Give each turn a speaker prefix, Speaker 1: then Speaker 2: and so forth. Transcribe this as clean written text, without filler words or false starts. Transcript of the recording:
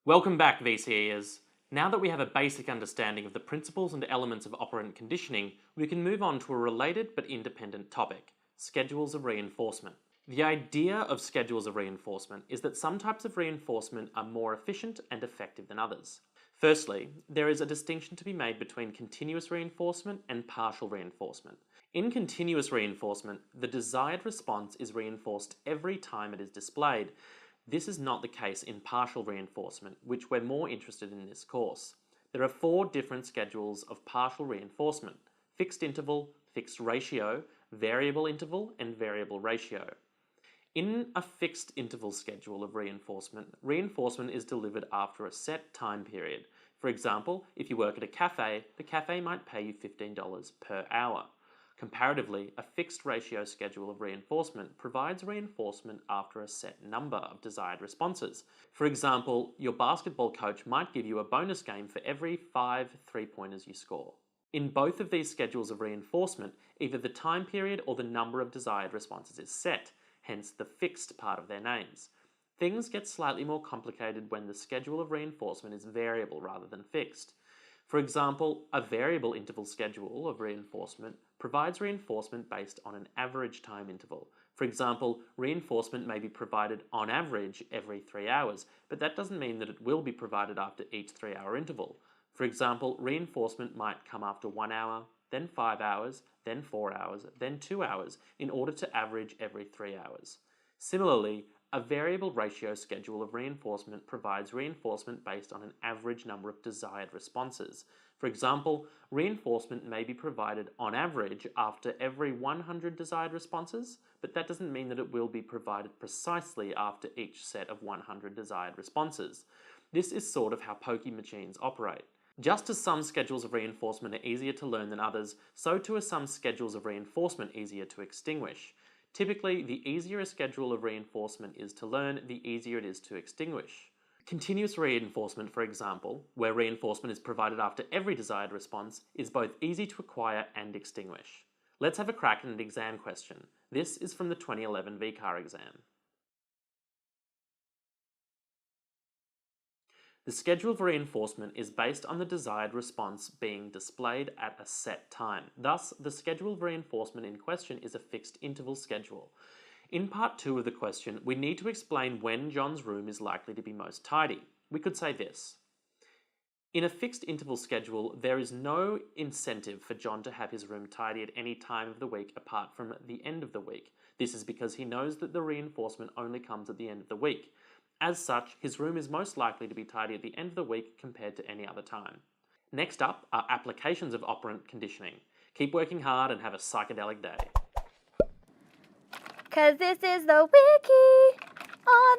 Speaker 1: Welcome back, VCEers. Now that we have a basic understanding of the principles and elements of operant conditioning, we can move on to a related but independent topic, schedules of reinforcement. The idea of schedules of reinforcement is that some types of reinforcement are more efficient and effective than others. Firstly, there is a distinction to be made between continuous reinforcement and partial reinforcement. In continuous reinforcement, the desired response is reinforced every time it is displayed. This is not the case in partial reinforcement, which we're more interested in this course. There are 4 different schedules of partial reinforcement: fixed interval, fixed ratio, variable interval, and variable ratio. In a fixed interval schedule of reinforcement, reinforcement is delivered after a set time period. For example, if you work at a cafe, the cafe might pay you $15 per hour. Comparatively, a fixed ratio schedule of reinforcement provides reinforcement after a set number of desired responses. For example, your basketball coach might give you a bonus game for every 5 3-pointers you score. In both of these schedules of reinforcement, either the time period or the number of desired responses is set, hence the fixed part of their names. Things get slightly more complicated when the schedule of reinforcement is variable rather than fixed. For example, a variable interval schedule of reinforcement provides reinforcement based on an average time interval. For example, reinforcement may be provided on average every 3 hours, but that doesn't mean that it will be provided after each 3-hour interval. For example, reinforcement might come after 1 hour, then 5 hours, then 4 hours, then 2 hours, in order to average every 3 hours. Similarly, a variable ratio schedule of reinforcement provides reinforcement based on an average number of desired responses. For example, reinforcement may be provided on average after every 100 desired responses, but that doesn't mean that it will be provided precisely after each set of 100 desired responses. This is sort of how pokey machines operate. Just as some schedules of reinforcement are easier to learn than others, so too are some schedules of reinforcement easier to extinguish. Typically, the easier a schedule of reinforcement is to learn, the easier it is to extinguish. Continuous reinforcement, for example, where reinforcement is provided after every desired response, is both easy to acquire and extinguish. Let's have a crack at an exam question. This is from the 2011 VCAR exam. The schedule of reinforcement is based on the desired response being displayed at a set time. Thus, the schedule of reinforcement in question is a fixed interval schedule. In part 2 of the question, we need to explain when John's room is likely to be most tidy. We could say this: in a fixed interval schedule, there is no incentive for John to have his room tidy at any time of the week apart from the end of the week. This is because he knows that the reinforcement only comes at the end of the week. As such, his room is most likely to be tidy at the end of the week compared to any other time. Next up are applications of operant conditioning. Keep working hard and have a psychedelic day.
Speaker 2: 'Cause this is the wiki on